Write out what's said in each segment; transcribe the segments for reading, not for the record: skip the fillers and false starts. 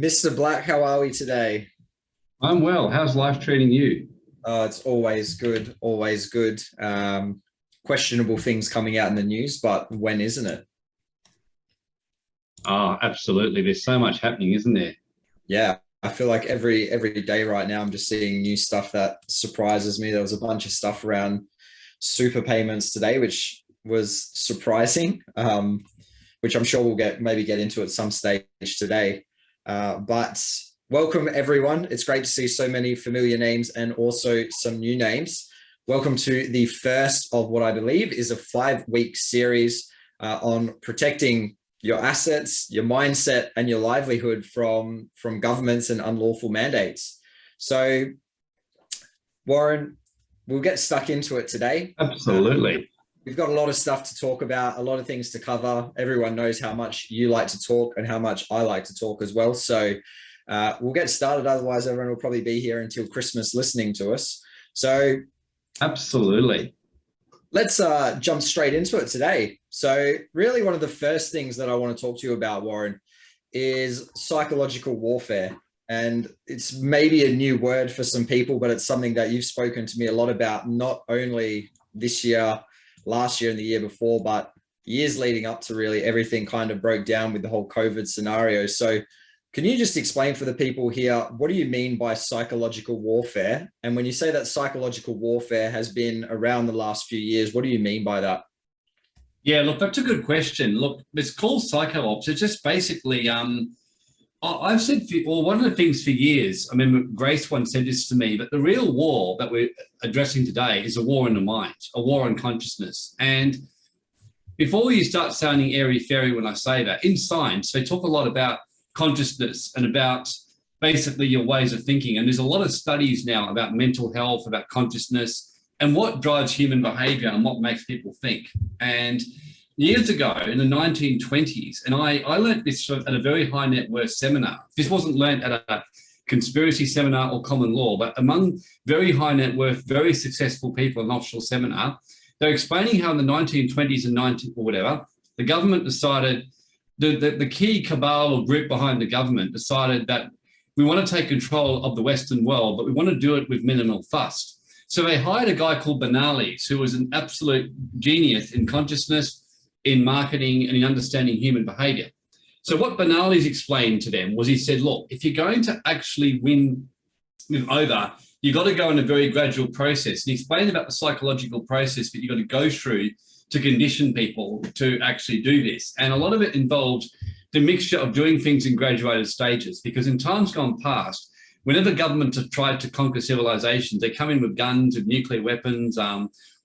Mr. Black, how are we today? I'm well. How's life treating you? It's always good, always good. Questionable things coming out in the news, but when isn't it? Oh, absolutely. There's so much happening, isn't there? Yeah, I feel like every day right now I'm just seeing new stuff that surprises me. There was a bunch of stuff around super payments today, which was surprising, which I'm sure we'll maybe get into at some stage today. But welcome everyone. It's great to see so many familiar names and also some new names. Welcome to the first of what I believe is a 5-week series on protecting your assets, your mindset, and your livelihood from governments and unlawful mandates. So, Warren, we'll get stuck into it today. Absolutely. We've got a lot of stuff to talk about, a lot of things to cover. Everyone knows how much you like to talk and how much I like to talk as well. So we'll get started. Otherwise, everyone will probably be here until Christmas listening to us. So Absolutely. let's jump straight into it today. So really one of the first things that I want to talk to you about, Warren, is psychological warfare. And it's maybe a new word for some people, but it's something that you've spoken to me a lot about, not only this year, last year and the year before, but years leading up to really everything kind of broke down with the whole COVID scenario. So can you just explain for the people here, what do you mean by psychological warfare? And when you say that psychological warfare has been around the last few years, what do you mean by that? Yeah, look, that's a good question. Look, it's called psycho ops. It's just basically, I've said, one of the things for years, I remember Grace once said this to me, but the real war that we're addressing today is a war in the mind, a war on consciousness. And before you start sounding airy-fairy when I say that, in science, they talk a lot about consciousness and about basically your ways of thinking. And there's a lot of studies now about mental health, about consciousness, and what drives human behavior and what makes people think. And years ago in the 1920s, and I learned this at a very high net worth seminar. This wasn't learned at a conspiracy seminar or common law, but among very high net worth, very successful people in an offshore seminar, they're explaining how in the 1920s and 19 or whatever, the government decided, the key cabal or group behind the government decided that we want to take control of the Western world, but we want to do it with minimal fuss. So they hired a guy called Bernalis, who was an absolute genius in consciousness, in marketing, and in understanding human behavior. So what Bernalis explained to them was he said, look, if you're going to actually win over, you've got to go in a very gradual process. And he explained about the psychological process that you've got to go through to condition people to actually do this. And a lot of it involves the mixture of doing things in graduated stages, because in times gone past, whenever governments have tried to conquer civilizations, they come in with guns, with nuclear weapons,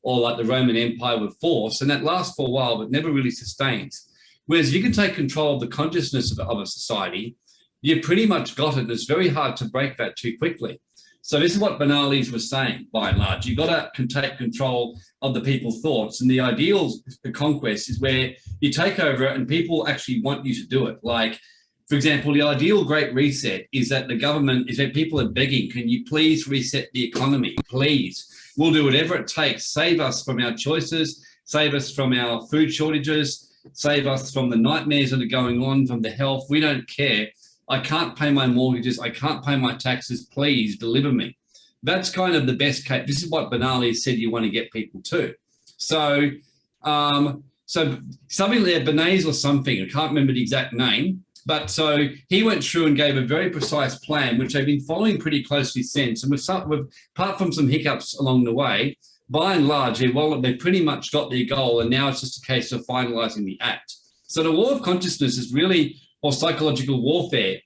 or like the Roman Empire with force, and that lasts for a while, but never really sustains. Whereas if you can take control of the consciousness of a society, you've pretty much got it. It's very hard to break that too quickly. So this is what Bernalis was saying, by and large. You've got to take control of the people's thoughts. And the ideal conquest is where you take over it and people actually want you to do it. Like, for example, the ideal Great Reset is that the government, is that people are begging, can you please reset the economy? Please. We'll do whatever it takes. Save us from our choices, save us from our food shortages, save us from the nightmares that are going on, from the health. We don't care. I can't pay my mortgages. I can't pay my taxes. Please deliver me. That's kind of the best case. This is what Bernalis said you want to get people to. So something there, Bernays or something, I can't remember the exact name, but so he went through and gave a very precise plan, which they've been following pretty closely since. And apart from some hiccups along the way, by and large, they pretty much got their goal, and now it's just a case of finalizing the act. So the war of consciousness is really, or psychological warfare,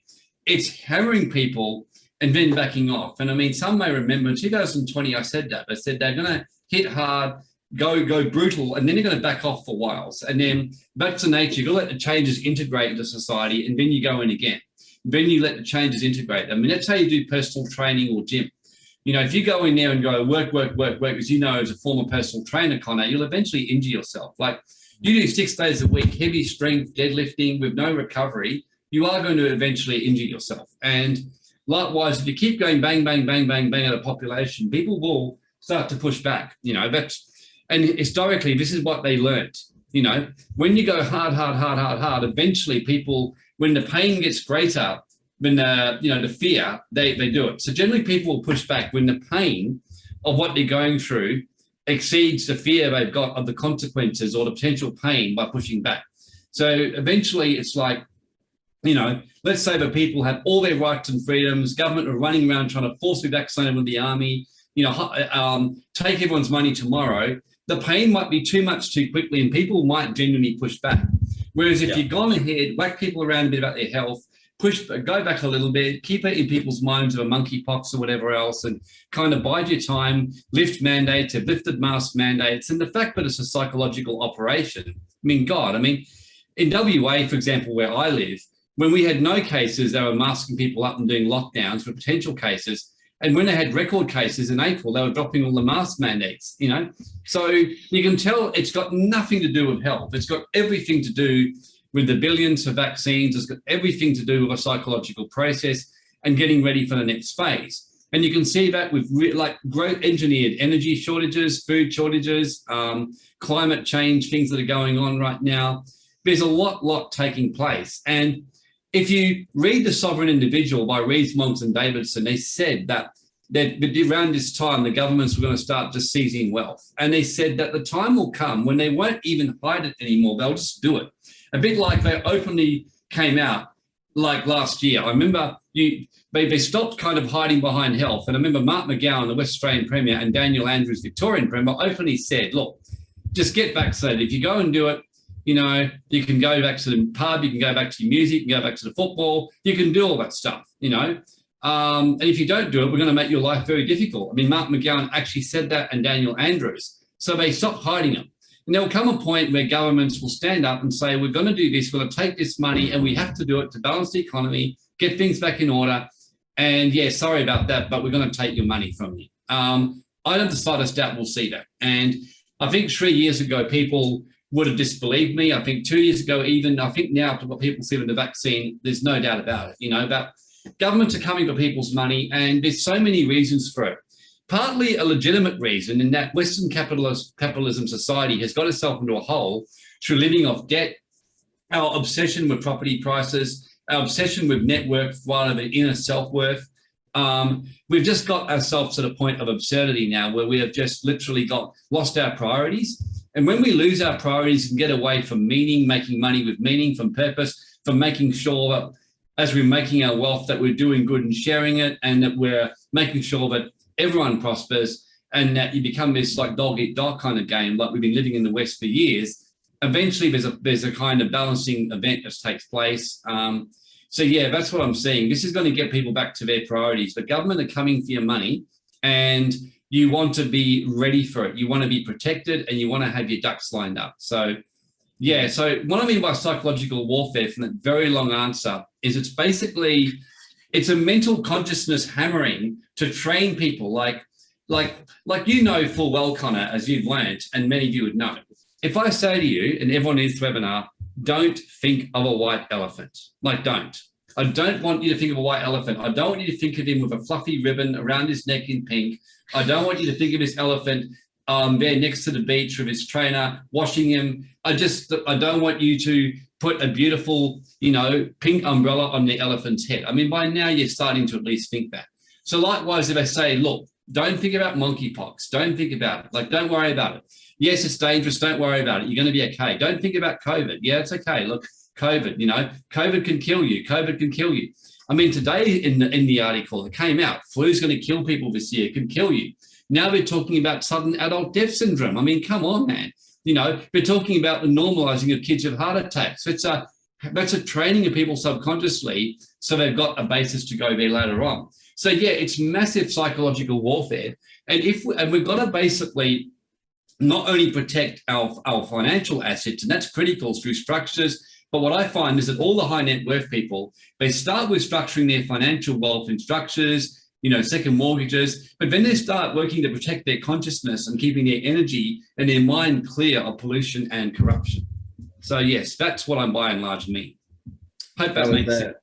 it's hammering people and then backing off. And I mean, some may remember in 2020, I said that. I said they're going to hit hard, go brutal, and then they're going to back off for a while. And then back to nature, you've got to let the changes integrate into society, and then you go in again. Then you let the changes integrate. I mean, that's how you do personal training or gym. You know, if you go in there and go work, as you know, as a former personal trainer, Connor, you'll eventually injure yourself. Like you do 6 days a week, heavy strength, deadlifting with no recovery, you are going to eventually injure yourself. And likewise, if you keep going bang, bang, bang, bang, bang at a population, people will start to push back. You know, and historically, this is what they learned. You know, when you go hard, eventually people, when the pain gets greater, the fear, they do it. So generally people will push back when the pain of what they're going through exceeds the fear they've got of the consequences or the potential pain by pushing back. So eventually it's like, let's say that people have all their rights and freedoms, government are running around trying to force me vaccinated with the army, take everyone's money tomorrow. The pain might be too much too quickly and people might genuinely push back. Whereas if you've gone ahead, whack people around a bit about their health, go back a little bit, keep it in people's minds of a monkeypox or whatever else, and kind of bide your time, lift mandates, have lifted mask mandates, and the fact that it's a psychological operation. In WA, for example, where I live, when we had no cases, they were masking people up and doing lockdowns for potential cases. And when they had record cases in April, they were dropping all the mask mandates, So you can tell it's got nothing to do with health. It's got everything to do with the billions of vaccines. It's got everything to do with a psychological process and getting ready for the next phase. And you can see that with growth engineered energy shortages, food shortages, climate change, things that are going on right now. There's a lot taking place. And if you read The Sovereign Individual by Rees, Moggs and Davidson, they said that around this time, the governments were going to start just seizing wealth. And they said that the time will come when they won't even hide it anymore. They'll just do it. A bit like they openly came out like last year. I remember they stopped kind of hiding behind health. And I remember Mark McGowan, the West Australian Premier, and Daniel Andrews, Victorian Premier, openly said, look, just get vaccinated. If you go and do it, you can go back to the pub, you can go back to your music, you can go back to the football, you can do all that stuff, And if you don't do it, we're going to make your life very difficult. Mark McGowan actually said that, and Daniel Andrews. So they stopped hiding it. And there will come a point where governments will stand up and say, we're going to do this, we're going to take this money, and we have to do it to balance the economy, get things back in order. And yeah, sorry about that, but we're going to take your money from you. I don't have the slightest doubt we'll see that. And I think 3 years ago, people would have disbelieved me. I think 2 years ago, even, I think now after what people see with the vaccine, there's no doubt about it, that governments are coming for people's money, and there's so many reasons for it. Partly a legitimate reason in that Western capitalism society has got itself into a hole through living off debt, our obsession with property prices, our obsession with net worth rather than inner self-worth. We've just got ourselves to the point of absurdity now where we have just literally lost our priorities. And when we lose our priorities and get away from meaning, making money with meaning, from purpose, from making sure that as we're making our wealth that we're doing good and sharing it, and that we're making sure that everyone prospers, and that you become this like dog eat dog kind of game like we've been living in the West for years, eventually there's a kind of balancing event that takes place. So yeah, that's what I'm seeing. This is going to get people back to their priorities. The government are coming for your money, and you want to be ready for it. You want to be protected, and you want to have your ducks lined up. So yeah, so what I mean by psychological warfare, from that very long answer, is it's a mental consciousness hammering to train people like full well, Connor, as you've learned, and many of you would know. If I say to you, and everyone in this webinar, don't think of a white elephant, don't. I don't want you to think of a white elephant. I don't want you to think of him with a fluffy ribbon around his neck in pink. I don't want you to think of this elephant there next to the beach with his trainer washing him. I don't want you to put a beautiful, pink umbrella on the elephant's head. By now you're starting to at least think that. So likewise, if I say, look, don't think about monkeypox, don't think about it. Don't worry about it. Yes, it's dangerous. Don't worry about it. You're going to be okay. Don't think about COVID. Yeah, it's okay. Look, COVID, COVID can kill you. COVID can kill you. Today in the article, it came out, flu's going to kill people this year, can kill you. Now we're talking about sudden adult death syndrome. Come on, man. We're talking about the normalizing of kids with heart attacks. That's a training of people subconsciously, so they've got a basis to go there later on. So yeah, it's massive psychological warfare. And we've got to basically not only protect our financial assets, and that's critical through structures, but what I find is that all the high net worth people, they start with structuring their financial wealth in structures, second mortgages, but then they start working to protect their consciousness and keeping their energy and their mind clear of pollution and corruption. So yes, that's what I'm by and large mean. Hope that makes sense.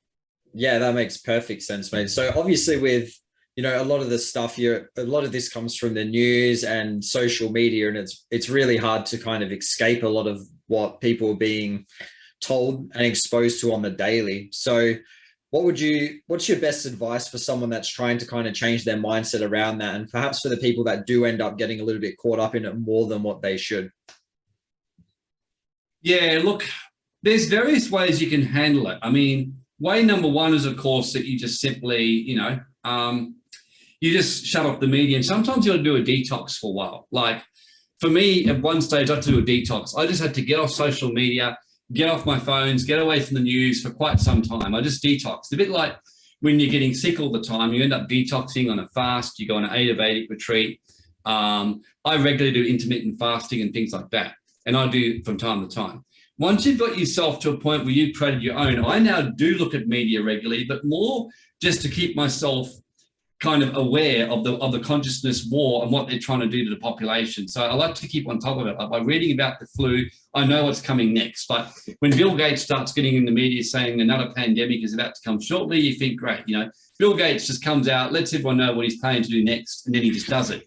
Yeah, that makes perfect sense, mate. So obviously with, a lot of the stuff a lot of this comes from the news and social media, and it's really hard to kind of escape a lot of what people are being told and exposed to on the daily. So what's your best advice for someone that's trying to kind of change their mindset around that, and perhaps for the people that do end up getting a little bit caught up in it more than what they should? Yeah, look, there's various ways you can handle it. I mean, way number one is, of course, that you just simply, you just shut off the media. And sometimes you got to do a detox for a while. Like for me, at one stage, I had to do a detox. I just had to get off social media, get off my phones, get away from the news for quite some time. I just detoxed. A bit like when you're getting sick all the time, you end up detoxing on a fast, you go on an 8 of 8 retreat. I regularly do intermittent fasting and things like that. And I do from time to time. Once you've got yourself to a point where you've created your own, I now do look at media regularly, but more just to keep myself kind of aware of the consciousness war and what they're trying to do to the population. So I like to keep on top of it. Like by reading about the flu, I know what's coming next. Like when Bill Gates starts getting in the media saying another pandemic is about to come shortly, you think, great, Bill Gates just comes out, lets everyone know what he's planning to do next, and then he just does it,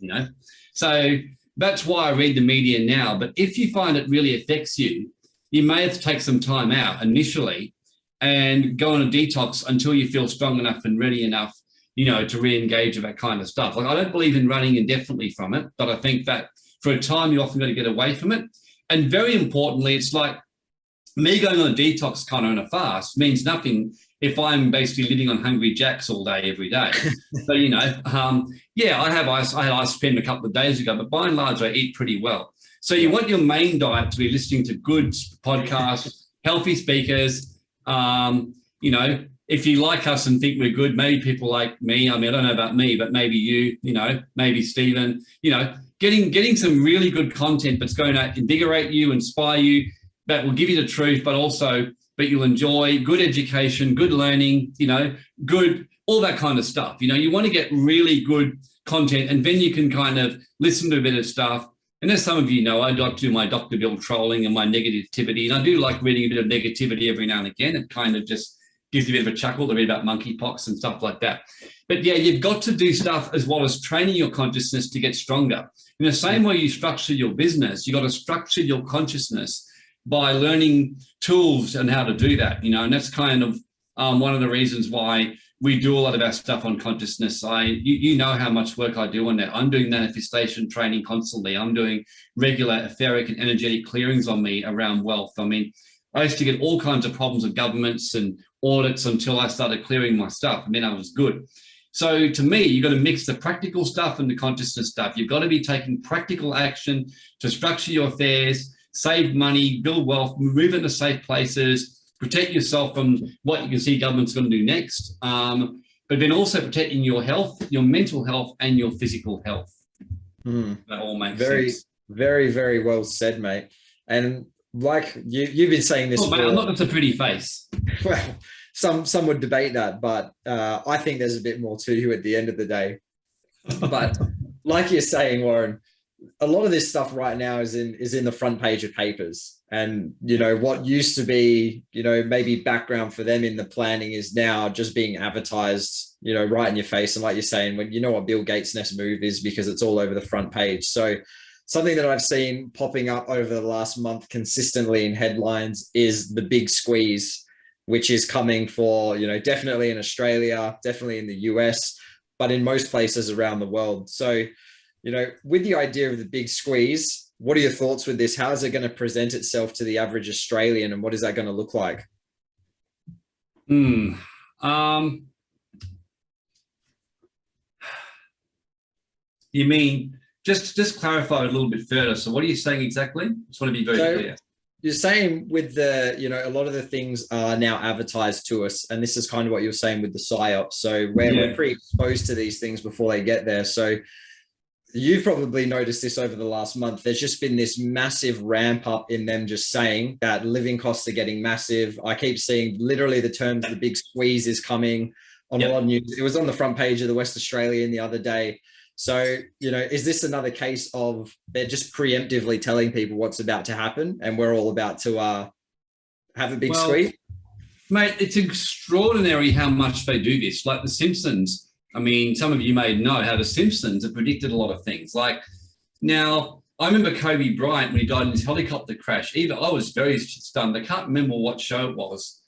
So that's why I read the media now. But if you find it really affects you, you may have to take some time out initially and go on a detox until you feel strong enough and ready enough, to re-engage with that kind of stuff. Like I don't believe in running indefinitely from it, but I think that for a time you often got to get away from it. And very importantly, it's like me going on a detox kind of on a fast means nothing if I'm basically living on Hungry Jacks all day, every day. So, I had ice cream a couple of days ago, but by and large, I eat pretty well. So you want your main diet to be listening to good podcasts, healthy speakers. If you like us and think we're good, maybe people like me. I mean, I don't know about me, but maybe you, maybe Stephen, getting some really good content that's going to invigorate you, inspire you, that will give you the truth, but you'll enjoy good education, good learning, good, all that kind of stuff. You want to get really good content, and then you can kind of listen to a bit of stuff. And as some of you know, I like to do my Dr. Bill trolling and my negativity. And I do like reading a bit of negativity every now and again. It kind of just gives you a bit of a chuckle to read about monkeypox and stuff like that. But yeah, you've got to do stuff as well as training your consciousness to get stronger. In the same way you structure your business, you've got to structure your consciousness by learning tools and how to do that, and that's kind of one of the reasons why we do a lot of our stuff on consciousness. You know how much work I do on that. I'm doing manifestation training constantly. I'm doing regular etheric and energetic clearings on me around wealth. I mean, I used to get all kinds of problems with governments and audits until I started clearing my stuff, and then I was good. So to me, you've got to mix the practical stuff and the consciousness stuff. You've got to be taking practical action to structure your affairs, save money, build wealth, move into safe places, protect yourself from what you can see government's going to do next, but then also protecting your health, your mental health, and your physical health. That all makes sense. Very, very well said, mate. And like you've been saying this. Mate, I'm not just a pretty face. Well, some would debate that, but I think there's a bit more to you at the end of the day. But like you're saying, Warren, a lot of this stuff right now is in the front page of papers, and what used to be maybe background for them in the planning is now just being advertised right in your face. And like you're saying, when what Bill Gates' next move is, because it's all over the front page. So something that I've seen popping up over the last month consistently in headlines is the big squeeze, which is coming for definitely in Australia, definitely in the US, but in most places around the world. So with the idea of the big squeeze, what are your thoughts with this? How is it going to present itself to the average Australian, and what is that going to look like? You mean, just clarify a little bit further. So what are you saying exactly? Just want to be very clear. You're saying with the, a lot of the things are now advertised to us, and this is kind of what you're saying with the PSYOPs. So we're pretty exposed to these things before they get there. So you've probably noticed this over the last month. There's just been this massive ramp up in them just saying that living costs are getting massive. I keep seeing literally the terms, the big squeeze is coming on a lot of news. It was on the front page of the West Australian the other day. So, is this another case of they're just preemptively telling people what's about to happen, and we're all about to have a big squeeze? Mate, it's extraordinary how much they do this. Like The Simpsons. I mean, some of you may know how The Simpsons have predicted a lot of things. Like, now, I remember Kobe Bryant when he died in his helicopter crash. I was very stunned. I can't remember what show it was,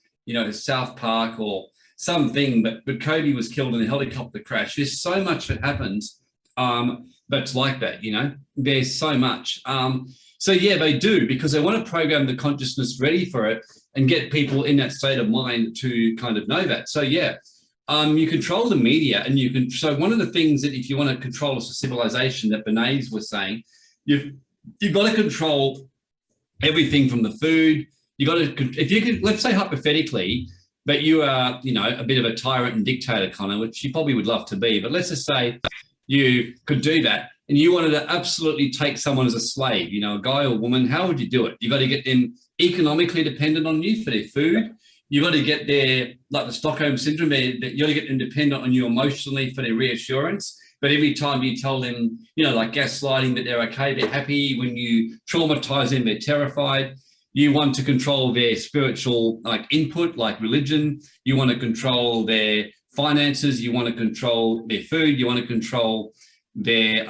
South Park or something, but Kobe was killed in a helicopter crash. There's so much that happens that's like that, you know. There's so much. So yeah, they do, because they want to program the consciousness ready for it and get people in that state of mind to kind of know that. So yeah, you control the media, and you can. So one of the things that if you want to control a civilization, that Bernays was saying, you've got to control everything from the food. You got to, if you could, let's say hypothetically, that you are, you know, a bit of a tyrant and dictator kind of, which you probably would love to be, but let's just say you could do that, and you wanted to absolutely take someone as a slave, you know, a guy or woman. How would you do it? You got to get them economically dependent on you for their food. You got to get their, like the Stockholm syndrome, you got to get them dependent on you emotionally for their reassurance. But every time you tell them, you know, like gaslighting, that they're okay, they're happy. When you traumatize them, they're terrified. You want to control their spiritual like input, like religion. You want to control their finances. You want to control their food. You want to control their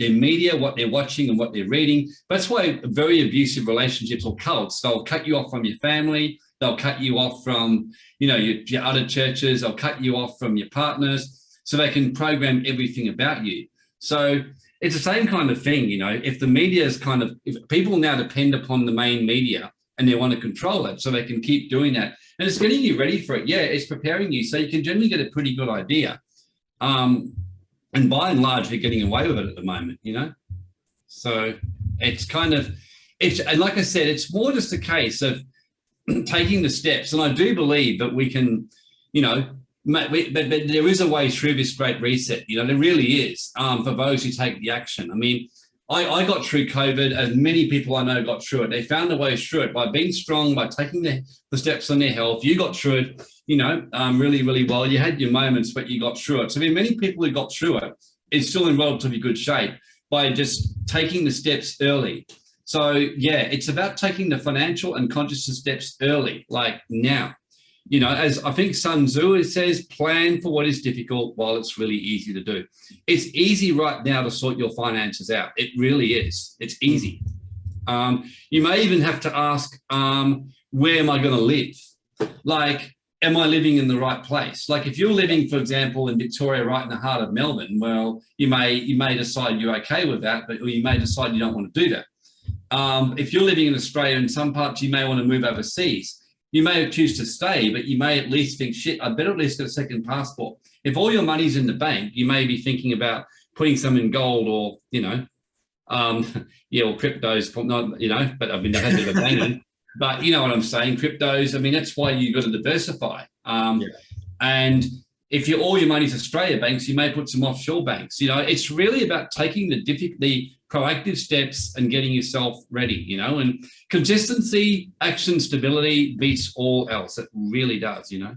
media, what they're watching and what they're reading. That's why very abusive relationships or cults, they'll cut you off from your family. They'll cut you off from, you know, your other churches. They'll cut you off from your partners, so they can program everything about you. So it's the same kind of thing, you know. If the media is kind of, if people now depend upon the main media and they want to control it, so they can keep doing that. And it's getting you ready for it. Yeah, it's preparing you, so you can generally get a pretty good idea. And by and large, they're getting away with it at the moment, you know. So it's kind of, and like I said, it's more just a case of taking the steps. And I do believe that we can, you know, but there is a way through this great reset, you know, there really is, for those who take the action. I mean, I got through COVID, as many people I know got through it. They found a way through it by being strong, by taking the steps on their health. You got through it, you know, really, really well. You had your moments, but you got through it. So I mean, many people who got through it is still in relatively good shape by just taking the steps early. So yeah, it's about taking the financial and consciousness steps early, like now. You know, as I think Sun Tzu says, plan for what is difficult while it's really easy to do. It's easy right now to sort your finances out. It really is. It's easy. You may even have to ask, where am I going to live? Like, am I living in the right place? Like if you're living, for example, in Victoria, right in the heart of Melbourne, well, you may decide you're okay with that, or you may decide you don't want to do that. If you're living in Australia, in some parts, you may want to move overseas. You may choose to stay, but you may at least think, shit, I better at least get a second passport. If all your money's in the bank, you may be thinking about putting some in gold or, you know, yeah, or cryptos, not, you know, but I mean, I had a bit of a banging. But you know what I'm saying, cryptos, I mean, that's why you've got to diversify. And if all your money's Australia banks, you may put some offshore banks. You know, it's really about taking the proactive steps and getting yourself ready, you know, and consistency, action, stability beats all else. It really does, you know.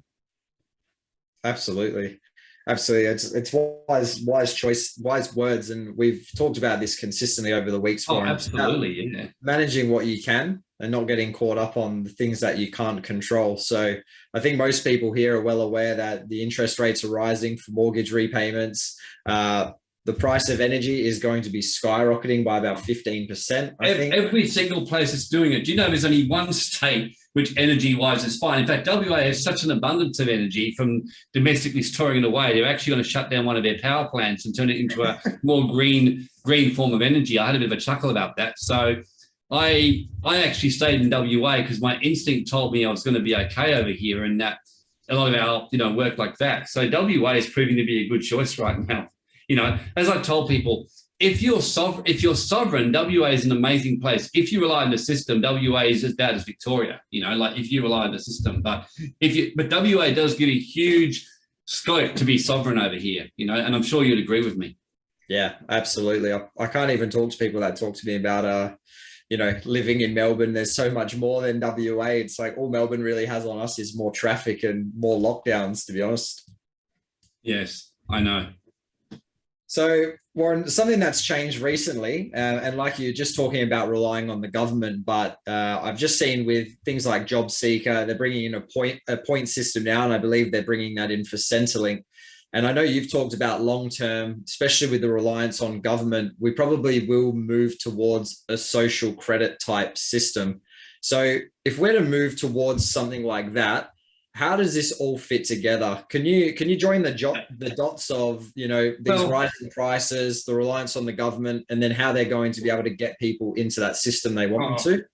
Absolutely. Absolutely. It's wise choice, wise words. And we've talked about this consistently over the weeks. Oh, absolutely. Yeah. Managing what you can and not getting caught up on the things that you can't control. So I think most people here are well aware that the interest rates are rising for mortgage repayments. The price of energy is going to be skyrocketing by about 15%. I think every single place is doing it. Do you know there's only one state which energy-wise is fine? In fact, WA has such an abundance of energy from domestically storing it away. They're actually going to shut down one of their power plants and turn it into a more green form of energy. I had a bit of a chuckle about that. So I actually stayed in WA because my instinct told me I was going to be okay over here, and that a lot of our, you know, work like that. So WA is proving to be a good choice right now. You know, as I told people, if you're sovereign, WA is an amazing place. If you rely on the system, WA is as bad as Victoria. You know, like if you rely on the system, but WA does give a huge scope to be sovereign over here. You know, and I'm sure you'd agree with me. Yeah, absolutely. I can't even talk to people that talk to me about you know, living in Melbourne. There's so much more than WA. It's like all Melbourne really has on us is more traffic and more lockdowns, to be honest. Yes, I know. So, Warren, something that's changed recently, and like you're just talking about relying on the government, but I've just seen with things like Job Seeker, they're bringing in a point system now, and I believe they're bringing that in for Centrelink. And I know you've talked about long-term, especially with the reliance on government, we probably will move towards a social credit type system. So if we're to move towards something like that, how does this all fit together? Can you join the dots of, you know, these Well, rising prices, the reliance on the government, and then how they're going to be able to get people into that system they want them to?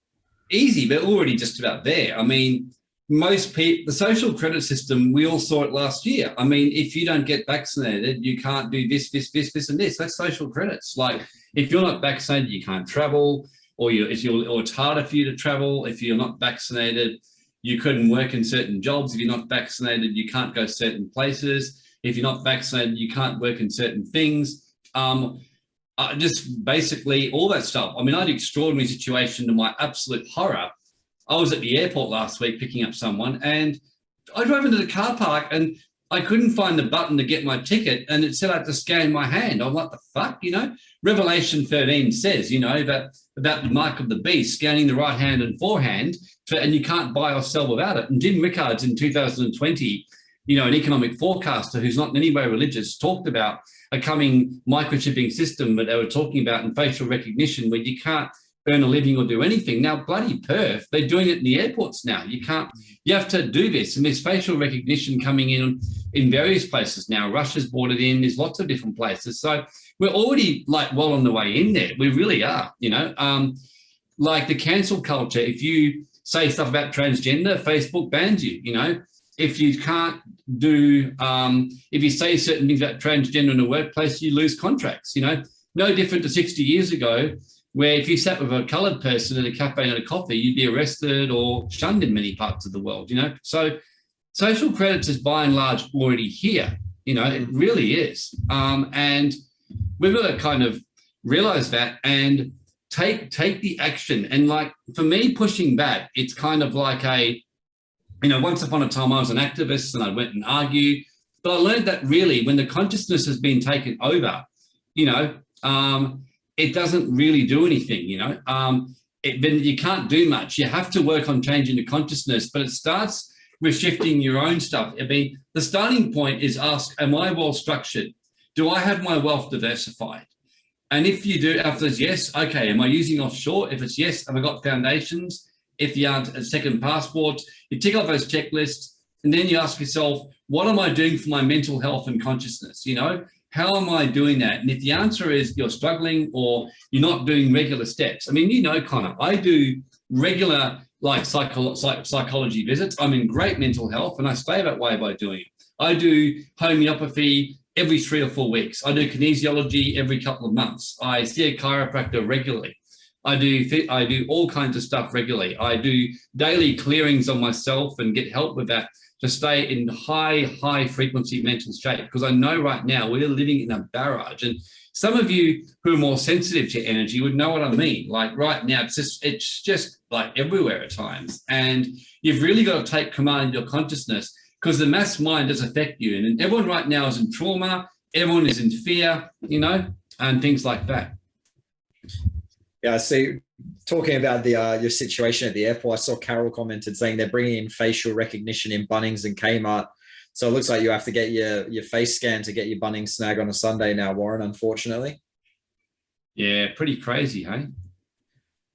easy, but already just about there. I mean, most people, the social credit system, we all saw it last year. I mean, if you don't get vaccinated, you can't do this, and this. That's social credits. Like, if you're not vaccinated, you can't travel, or it's harder for you to travel. If you're not vaccinated, you couldn't work in certain jobs. If you're not vaccinated, you can't go certain places. If you're not vaccinated, you can't work in certain things. Just basically all that stuff. I mean, I had an extraordinary situation to my absolute horror. I was at the airport last week picking up someone, and I drove into the car park and I couldn't find the button to get my ticket, and it said I had to scan my hand. I'm like, the fuck, you know? Revelation 13 says, you know, about the mark of the beast, scanning the right hand and forehand, and you can't buy or sell without it. And Jim Rickards in 2020, you know, an economic forecaster who's not in any way religious, talked about a coming microchipping system that they were talking about in facial recognition where you can't earn a living or do anything. Now, bloody Perth, they're doing it in the airports now. You have to do this. And there's facial recognition coming in various places now. Russia's brought it in. There's lots of different places. So we're already like well on the way in there. We really are, you know. Like the cancel culture, if you say stuff about transgender, Facebook bans you, you know. If you can't do, if you say certain things about transgender in the workplace, you lose contracts, you know. No different to 60 years ago, where if you sat with a coloured person in a cafe and a coffee, you'd be arrested or shunned in many parts of the world, you know. So social credits is by and large already here, you know, it really is. And we've got to kind of realise that and take the action. And like, for me, pushing back, it's kind of like you know, once upon a time I was an activist and I went and argued, but I learned that really when the consciousness has been taken over, you know, it doesn't really do anything, you know. Then you can't do much. You have to work on changing the consciousness, but it starts with shifting your own stuff. I mean, the starting point is ask, am I well structured? Do I have my wealth diversified? And if you do, after it's yes, okay, am I using offshore? If it's yes, have I got foundations? If you aren't, a second passport, you tick off those checklists, and then you ask yourself, what am I doing for my mental health and consciousness? You know, how am I doing that? And if the answer is you're struggling or you're not doing regular steps, I mean, you know, Connor, I do regular like psychology visits. I'm in great mental health and I stay that way by doing it. I do homeopathy every 3 or 4 weeks. I do kinesiology every couple of months. I see a chiropractor regularly. I do all kinds of stuff regularly. I do daily clearings on myself and get help with that to stay in high frequency mental state, because I know right now we're living in a barrage. And some of you who are more sensitive to energy would know what I mean. Like right now, it's just like everywhere at times. And you've really got to take command of your consciousness, because the mass mind does affect you. And everyone right now is in trauma, everyone is in fear, you know, and things like that. Yeah, see, talking about your situation at the airport, I saw Carol commented saying they're bringing in facial recognition in Bunnings and Kmart. So it looks like you have to get your face scan to get your Bunnings snag on a Sunday now, Warren, unfortunately. Yeah, pretty crazy, hey?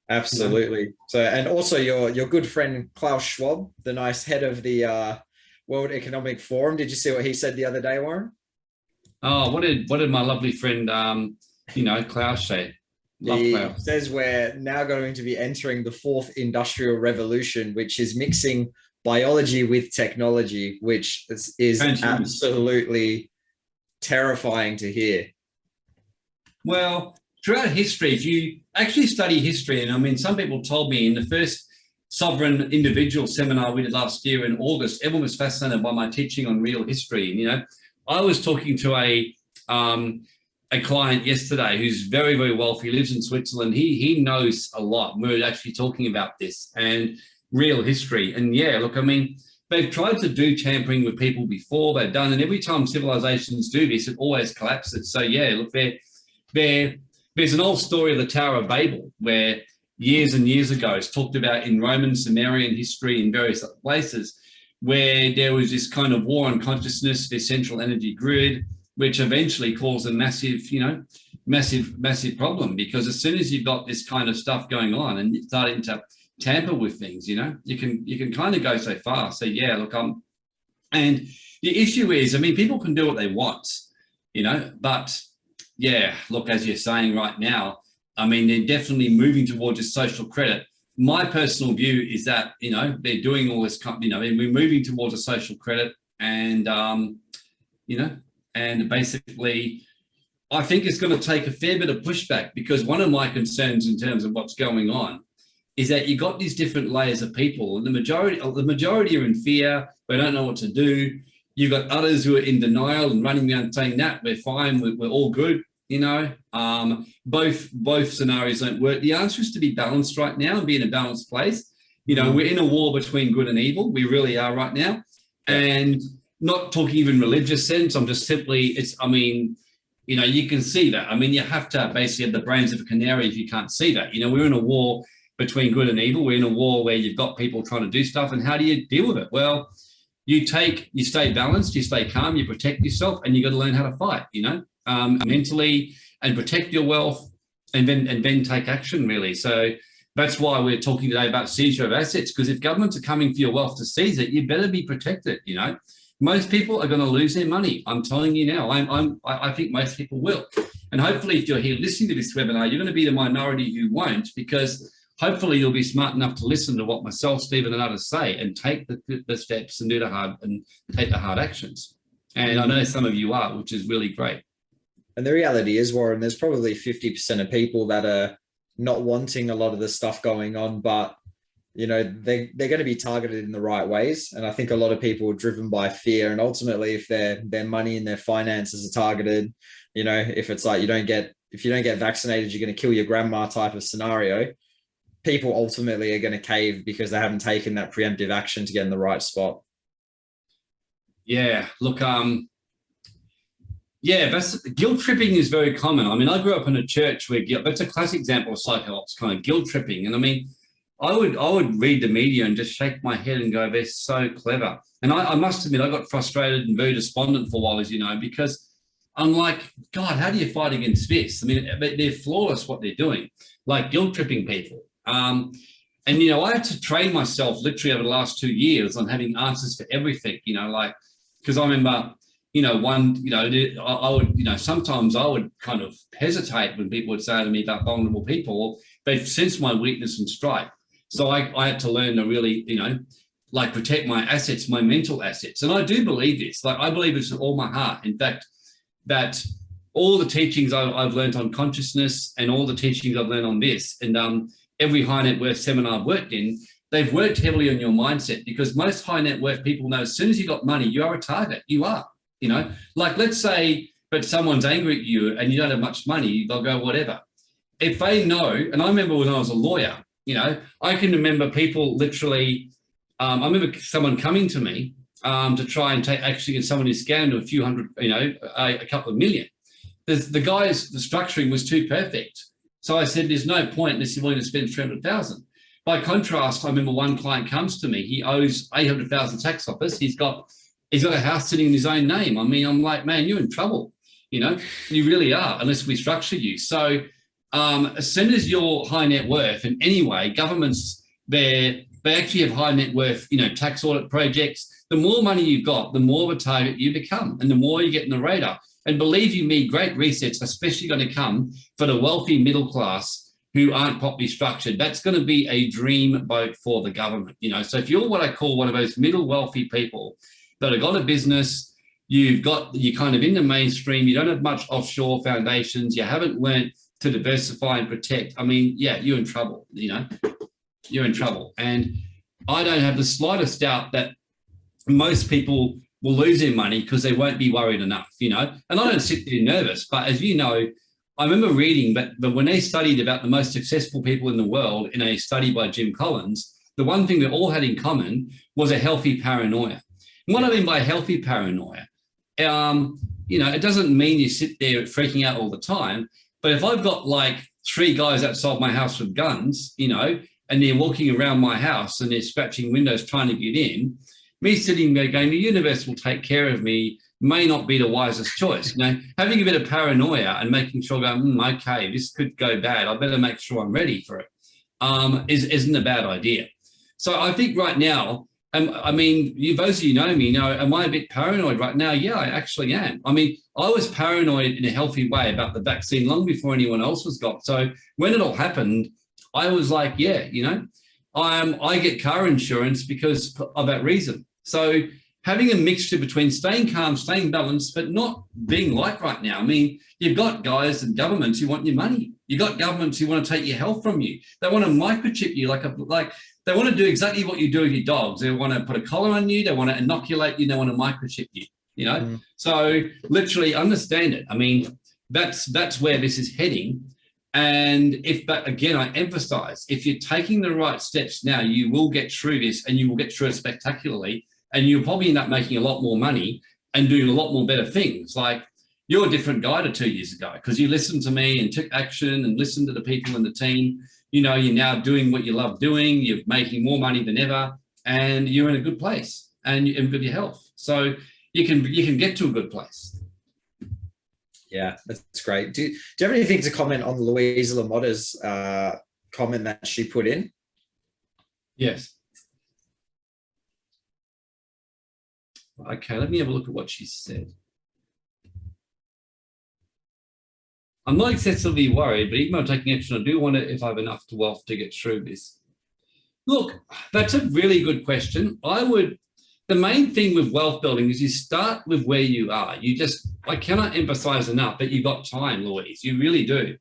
Absolutely. Yeah. So, and also your good friend Klaus Schwab, the nice head of the World Economic Forum. Did you see what he said the other day, Warren? Oh, what did my lovely friend, you know, Klaus say? He says we're now going to be entering the 4th industrial revolution, which is mixing biology with technology, which is absolutely terrifying to hear. Well, throughout history, if you actually study history, and I mean, some people told me in the first sovereign individual seminar we did last year in August, everyone was fascinated by my teaching on real history. And, you know, I was talking to a client yesterday who's very, very wealthy, lives in Switzerland. He knows a lot. We were actually talking about this and real history. And yeah, look, I mean, they've tried to do tampering with people before, they've done, and every time civilizations do this, it always collapses. So yeah, look, there's an old story of the Tower of Babel where years and years ago, it's talked about in Roman, Sumerian history in various other places, where there was this kind of war on consciousness, this central energy grid, which eventually caused a massive, you know, massive problem, because as soon as you've got this kind of stuff going on and you're starting to tamper with things, you know, you can kind of go so far. So yeah, look, And the issue is, I mean, people can do what they want, but yeah, look, as you're saying right now, I mean, they're definitely moving towards a social credit. My personal view is that, they're doing all this, we're moving towards a social credit, and, and basically, I think it's going to take a fair bit of pushback, because one of my concerns in terms of what's going on is that you've got these different layers of people, and the majority are in fear. They don't know what to do. You've got others who are in denial and running around saying that we're fine, we're all good. Both scenarios don't work. The answer is to be balanced right now and be in a balanced place. We're in a war between good and evil. We really are right now. And not talking even religious sense. I'm just simply, you can see that. I mean, you have to basically have the brains of a canary if you can't see that. We're in a war between good and evil. We're in a war where you've got people trying to do stuff, and how do you deal with it? Well, you stay balanced, you stay calm, you protect yourself, and you got to learn how to fight, mentally, and protect your wealth, and then take action, really. So that's why we're talking today about seizure of assets, because if governments are coming for your wealth to seize it, you better be protected. Most people are going to lose their money. I'm telling you now. I think most people will. And hopefully, if you're here listening to this webinar, you're going to be the minority who won't, because hopefully you'll be smart enough to listen to what myself, Stephen, and others say, and take the steps and take the hard actions. And I know some of you are, which is really great. And the reality is, Warren, there's probably 50% of people that are not wanting a lot of the stuff going on, but they're going to be targeted in the right ways. And I think a lot of people are driven by fear. And ultimately, if their money and their finances are targeted, if it's like if you don't get vaccinated, you're going to kill your grandma type of scenario, people ultimately are going to cave because they haven't taken that preemptive action to get in the right spot. Yeah, look, guilt tripping is very common. I mean, I grew up in a church where that's a classic example of psycho-ops, kind of guilt tripping. And I mean, I would read the media and just shake my head and go, they're so clever. And I must admit, I got frustrated and very despondent for a while, as you know, because I'm like, God, how do you fight against this? I mean, they're flawless what they're doing, like guilt tripping people. And I had to train myself literally over the last 2 years on having answers for everything, because I remember, I would, sometimes I would kind of hesitate when people would say to me about vulnerable people. They've sensed my weakness and strength. So I had to learn to really, protect my assets, my mental assets. And I do believe this. I believe this with all my heart. In fact, that all the teachings I've learned on consciousness and all the teachings I've learned on this, and every high net worth seminar I've worked in, they've worked heavily on your mindset, because most high net worth people know as soon as you got money, you are a target. You are, let's say, but someone's angry at you and you don't have much money, they'll go, whatever. If they know, and I remember when I was a lawyer, I can remember people literally, I remember someone coming to me to try and get someone who scammed a few hundred, a couple of million. The structuring was too perfect. So I said, there's no point unless you're willing to spend 300,000. By contrast, I remember one client comes to me, he owes 800,000 tax office. He's got a house sitting in his own name. I mean, I'm like, man, you're in trouble. You really are, unless we structure you. So as soon as you're high net worth, and anyway, governments, they actually have high net worth, tax audit projects. The more money you've got, the more of a target you become, and the more you get in the radar. And believe you me, great resets are especially going to come for the wealthy middle class who aren't properly structured. That's going to be a dream boat for the government. So if you're what I call one of those middle wealthy people that have got a business, you're kind of in the mainstream, you don't have much offshore foundations, you haven't learned to diversify and protect. I mean, yeah, you're in trouble, you're in trouble. And I don't have the slightest doubt that most people will lose their money because they won't be worried enough, And I don't sit there nervous, but as you know, I remember reading but when they studied about the most successful people in the world in a study by Jim Collins, the one thing they all had in common was a healthy paranoia. And what I mean by healthy paranoia, it doesn't mean you sit there freaking out all the time, but if I've got like 3 guys outside my house with guns, and they're walking around my house and they're scratching windows trying to get in, me sitting there going, the universe will take care of me, may not be the wisest choice. Having a bit of paranoia and making sure, okay, this could go bad, I better make sure I'm ready for it, isn't a bad idea. So I think right now, I mean, those of you know me know, am I a bit paranoid right now? Yeah, I actually am. I mean, I was paranoid in a healthy way about the vaccine long before anyone else was got. So when it all happened, I was like, yeah, I get car insurance because of that reason. So having a mixture between staying calm, staying balanced, but not being like right now. I mean, you've got guys and governments who want your money. You've got governments who want to take your health from you. They want to microchip you like they want to do exactly what you do with your dogs. They want to put a collar on you. They want to inoculate you. They want to microchip you, So literally understand it. I mean, that's where this is heading. And but again, I emphasize, if you're taking the right steps now, you will get through this, and you will get through it spectacularly. And you'll probably end up making a lot more money and doing a lot more better things. Like, you're a different guy to 2 years ago because you listened to me and took action and listened to the people in the team. You're now doing what you love doing. You're making more money than ever, and you're in a good place and with your health. So you can get to a good place. Yeah, that's great. Do you have anything to comment on Louisa LaMotta's comment that she put in? Yes. Okay, let me have a look at what she said. I'm not excessively worried, but even though I'm taking action, I do wonder if I have enough wealth to get through this. Look, that's a really good question. The main thing with wealth building is you start with where you are. I cannot emphasize enough that you've got time, Louise. You really do.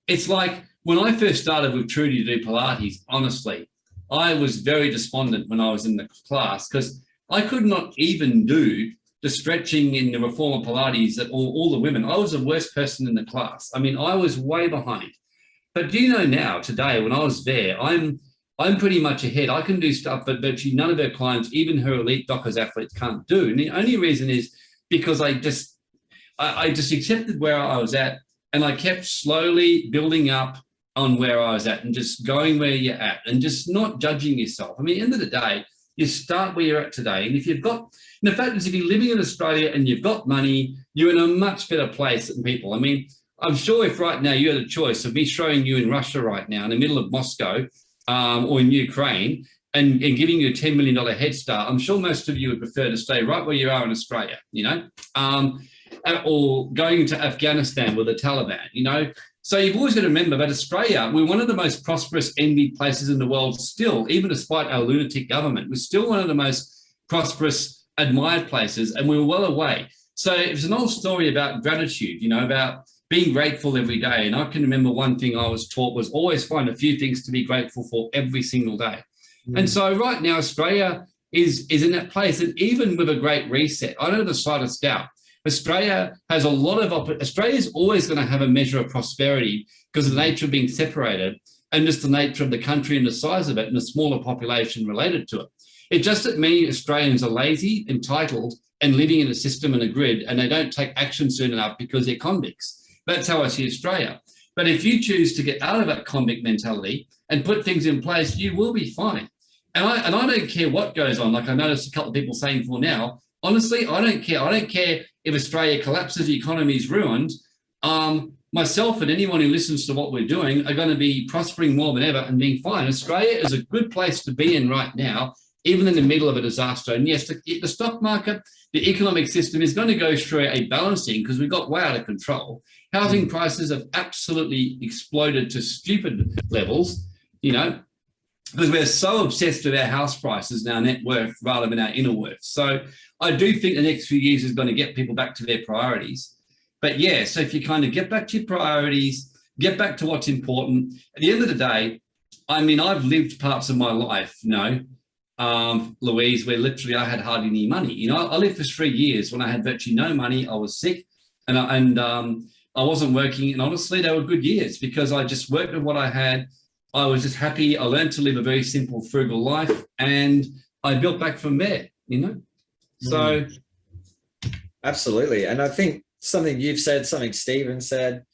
It's like when I first started with Trudy to do Pilates, honestly, I was very despondent when I was in the class because I could not even do the stretching in the reformer Pilates that all the women. I was the worst person in the class. I mean, I was way behind. But do you know now, today, when I was there, I'm pretty much ahead. I can do stuff that virtually none of her clients, even her elite Dockers athletes, can't do. And the only reason is because I just accepted where I was at, and I kept slowly building up on where I was at and just going where you're at and just not judging yourself. I mean, at the end of the day, you start where you're at today. And if you've got, and the fact is, if you're living in Australia and you've got money, you're in a much better place than people. I mean, I'm sure if right now you had a choice of me showing you in Russia right now, in the middle of Moscow or in Ukraine, and giving you a $10 million head start, I'm sure most of you would prefer to stay right where you are in Australia, or going to Afghanistan with the Taliban, So you've always got to remember that Australia, we're one of the most prosperous, envied places in the world still, even despite our lunatic government. We're still one of the most prosperous, admired places, and we're well away. So it's an old story about gratitude, about being grateful every day. And I can remember one thing I was taught was always find a few things to be grateful for every single day. And so right now, Australia is in that place. And even with a great reset, I don't have the slightest doubt, Australia has a lot of Australia is always going to have a measure of prosperity because of the nature of being separated and just the nature of the country and the size of it and the smaller population related to it. It's just that many Australians are lazy, entitled, and living in a system and a grid, and they don't take action soon enough because they're convicts. That's how I see Australia. But if you choose to get out of that convict mentality and put things in place, you will be fine. And I don't care what goes on. Like I noticed a couple of people saying for now, honestly, I don't care. I don't care if Australia collapses, the economy is ruined. Myself and anyone who listens to what we're doing are going to be prospering more than ever and being fine. Australia is a good place to be in right now, even in the middle of a disaster. And yes, the stock market, the economic system is going to go through a balancing because we've got way out of control. Housing prices have absolutely exploded to stupid levels, because we're so obsessed with our house prices and our net worth rather than our inner worth. So I do think the next few years is going to get people back to their priorities. But yeah, so if you kind of get back to your priorities, get back to what's important. At the end of the day, I mean, I've lived parts of my life, Louise, where literally I had hardly any money. I lived for 3 years when I had virtually no money. I was sick and I wasn't working. And honestly, they were good years because I just worked with what I had. I was just happy. I learned to live a very simple, frugal life, and I built back from there, So. Absolutely. And I think something you've said, something Stephen said,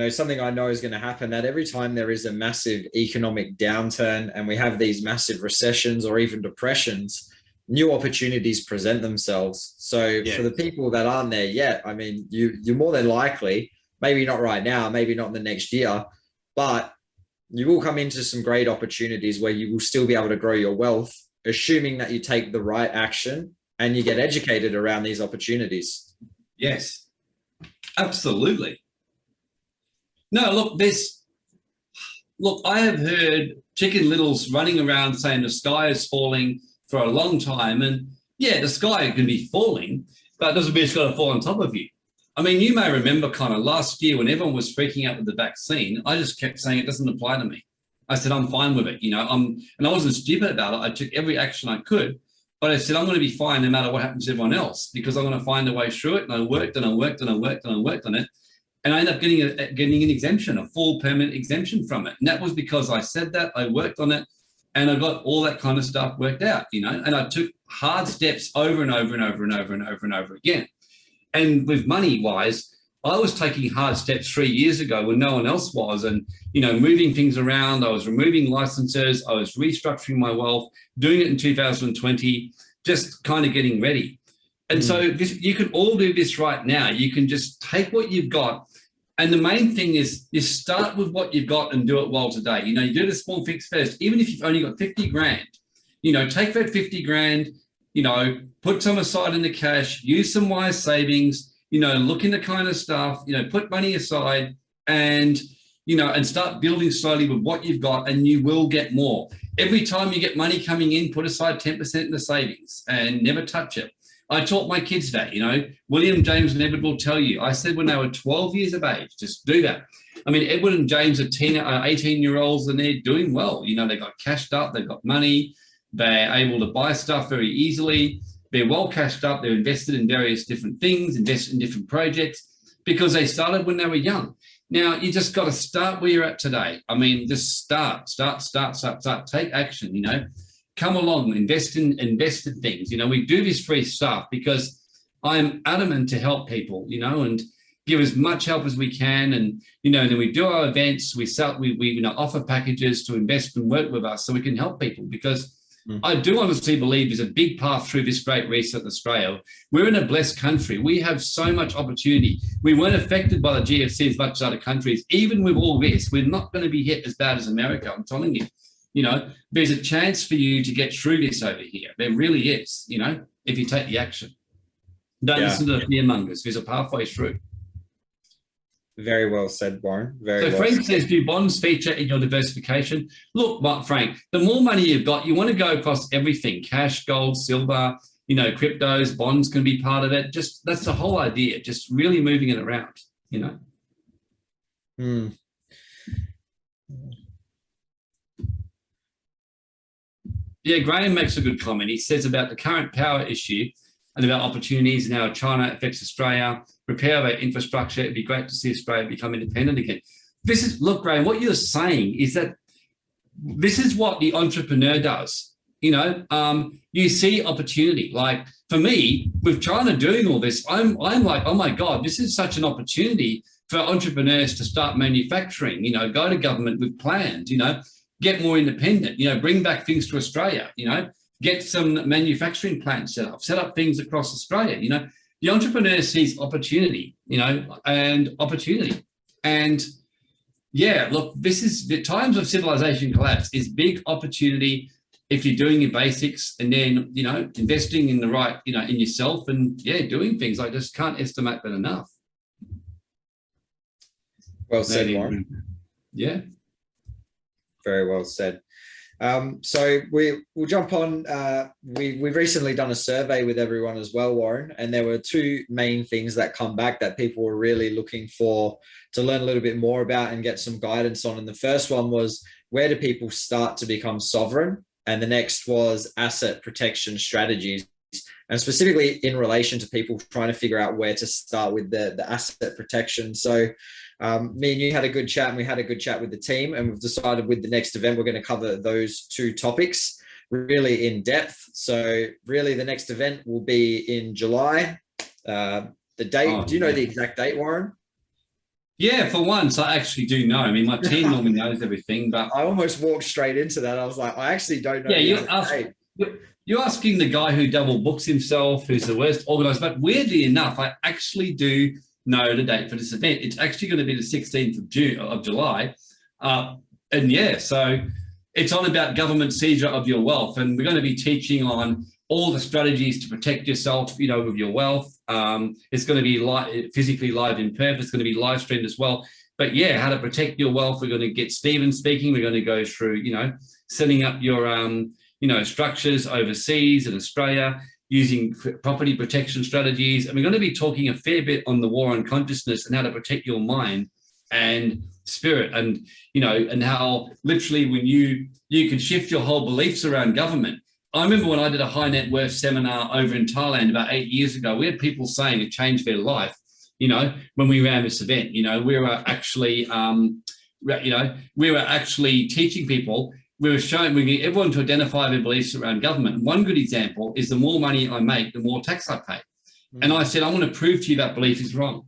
something I know is going to happen, that every time there is a massive economic downturn and we have these massive recessions or even depressions, new opportunities present themselves. So for the people that aren't there yet, I mean, you're more than likely, maybe not right now, maybe not in the next year, but you will come into some great opportunities where you will still be able to grow your wealth assuming that you take the right action and you get educated around these opportunities. Yes, absolutely. No, look, I have heard Chicken Littles running around saying the sky is falling for a long time. And yeah, the sky can be falling, but it doesn't mean it's going to fall on top of you. I mean, you may remember kind of last year when everyone was freaking out with the vaccine, I just kept saying it doesn't apply to me. I said, I'm fine with it, and I wasn't stupid about it. I took every action I could, but I said, I'm going to be fine no matter what happens to everyone else, because I'm going to find a way through it. And I worked and I worked and I worked and I worked on it. And I ended up getting an exemption, a full permanent exemption from it. And that was because I said that, I worked on it, and I got all that kind of stuff worked out, and I took hard steps over and over and over and over and over and over again. And with money wise, I was taking hard steps 3 years ago when no one else was, and, moving things around. I was removing licenses. I was restructuring my wealth, doing it in 2020, just kind of getting ready. And so you can all do this right now. You can just take what you've got. And the main thing is you start with what you've got and do it well today. You do the small fix first, even if you've only got 50 grand, take that 50 grand, put some aside in the cash, use some wise savings, look into kind of stuff, put money aside and start building slowly with what you've got, and you will get more. Every time you get money coming in, put aside 10% in the savings and never touch it. I taught my kids that, William, James, and Edward will tell you. I said when they were 12 years of age, just do that. I mean, Edward and James are 18-year-olds, and they're doing well. They got cashed up, they've got money, they're able to buy stuff very easily. They're well cashed up, they're invested in various different things, invested in different projects, because they started when they were young. Now, you just got to start where you're at today. I mean, just start, take action, Come along, invest in things. We do this free stuff because I'm adamant to help people, and give as much help as we can. And, then we do our events, we offer packages to invest and work with us so we can help people, because I do honestly believe there's a big path through this great reset in Australia. We're in a blessed country. We have so much opportunity. We weren't affected by the GFC as much as other countries. Even with all this, we're not going to be hit as bad as America, I'm telling you. There's a chance for you to get through this over here. There really is, if you take the action. Don't listen to the fearmongers. There's a pathway through. Very well said, Warren. So Frank says, do bonds feature in your diversification? Look, Frank, the more money you've got, you want to go across everything: cash, gold, silver, cryptos, bonds can be part of it. That's the whole idea, just really moving it around, Yeah, Graham makes a good comment. He says about the current power issue and about opportunities and how China affects Australia, repair of our infrastructure. It'd be great to see Australia become independent again. Look, Graham, what you're saying is that this is what the entrepreneur does. You see opportunity. Like for me, with China doing all this, I'm like, oh my God, this is such an opportunity for entrepreneurs to start manufacturing, go to government with plans, get more independent, bring back things to Australia, get some manufacturing plants set up things across Australia, The entrepreneur sees opportunity, and opportunity. And yeah, look, this is the times of civilization collapse is big opportunity if you're doing your basics and then, investing in the right, in yourself and doing things. I just can't estimate that enough. Well said, Warren. Yeah. Very well said. So we'll jump on. We've recently done a survey with everyone as well, Warren, and there were two main things that come back that people were really looking for to learn a little bit more about and get some guidance on. And the first one was, where do people start to become sovereign? And the next was asset protection strategies, and specifically in relation to people trying to figure out where to start with the asset protection. So me and you had a good chat, and we had a good chat with the team, and we've decided with the next event, we're going to cover those two topics really in depth. So really the next event will be in July. The date, do you know the exact date, Warren? Yeah, for once, I actually do know. I mean, my team normally knows everything, but I almost walked straight into that. I was like, I actually don't know. Yeah, you're asking the guy who double books himself, who's the worst organized. But weirdly enough, I actually do know the date for this event. It's actually going to be the 16th of July. And yeah, so it's on about government seizure of your wealth. And we're going to be teaching on all the strategies to protect yourself, with your wealth. It's going to be physically live in Perth. It's going to be live streamed as well. But yeah, how to protect your wealth. We're going to get Stephen speaking. We're going to go through, setting up your, structures overseas in Australia, using property protection strategies. And we're going to be talking a fair bit on the war on consciousness and how to protect your mind and spirit, and and how literally when you can shift your whole beliefs around government. I remember when I did a high net worth seminar over in Thailand about 8 years ago, we had people saying it changed their life. When we ran this event, we were actually teaching people. We were getting everyone to identify their beliefs around government. One good example is the more money I make, the more tax I pay. And I said, I'm going to prove to you that belief is wrong.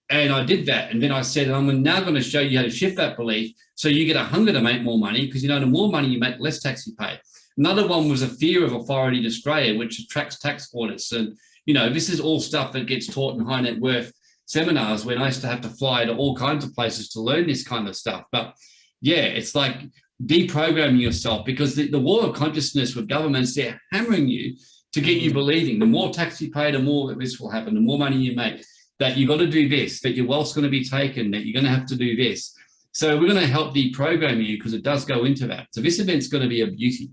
And I did that. And then I said, I'm now going to show you how to shift that belief so you get a hunger to make more money, because, the more money you make, less tax you pay. Another one was a fear of authority in Australia, which attracts tax audits. And, this is all stuff that gets taught in high net worth seminars when I used to have to fly to all kinds of places to learn this kind of stuff. But yeah, it's like deprogramming yourself, because the war of consciousness with governments, they're hammering you to get you believing the more tax you pay, the more that this will happen, the more money you make, that you've got to do this, that your wealth's going to be taken, that you're going to have to do this. So we're going to help deprogram you, because it does go into that. So this event's going to be a beauty.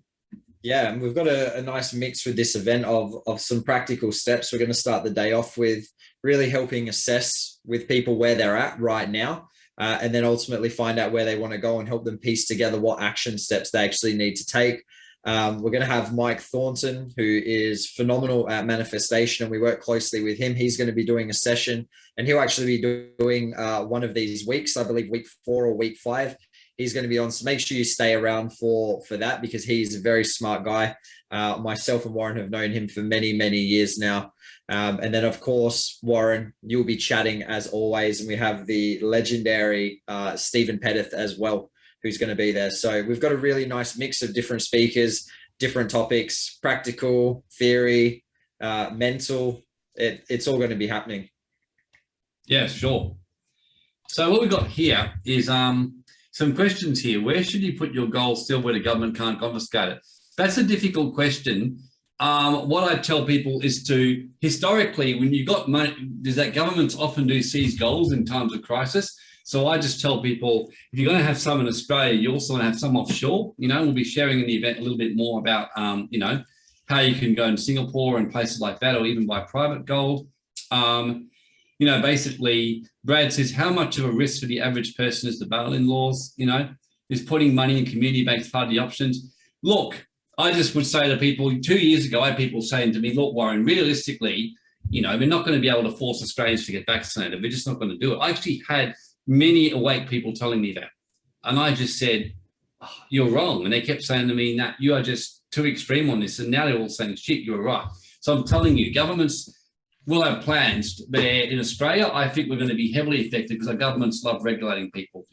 Yeah, and we've got a nice mix with this event of some practical steps. We're going to start the day off with really helping assess with people where they're at right now, and then ultimately find out where they want to go and help them piece together what action steps they actually need to take. We're going to have Mike Thornton, who is phenomenal at manifestation, and we work closely with him. He's going to be doing a session, and he'll actually be doing one of these weeks, I believe week 4 or week 5. He's going to be on, so make sure you stay around for that, because he's a very smart guy. Myself and Warren have known him for many, many years now. And then, of course, Warren, you'll be chatting as always. And we have the legendary Stephen Pettit as well, who's going to be there. So we've got a really nice mix of different speakers, different topics, practical, theory, mental. It's all going to be happening. Yeah, sure. So what we've got here is some questions here. Where should you put your gold still where the government can't confiscate it? That's a difficult question. What I tell people is to, historically, when you got money, is that governments often do seize gold in times of crisis. So I just tell people, if you're going to have some in Australia, you also want to have some offshore. We'll be sharing in the event a little bit more about, how you can go in Singapore and places like that, or even buy private gold. Basically, Brad says, how much of a risk for the average person is the bail-in laws? Is putting money in community banks part of the options? Look, I just would say to people, 2 years ago, I had people saying to me, look, Warren, realistically, we're not going to be able to force Australians to get vaccinated. We're just not going to do it. I actually had many awake people telling me that. And I just said, oh, you're wrong. And they kept saying to me, Nat, you are just too extreme on this. And now they're all saying, shit, you're right. So I'm telling you, governments will have plans. But in Australia, I think we're going to be heavily affected because our governments love regulating people,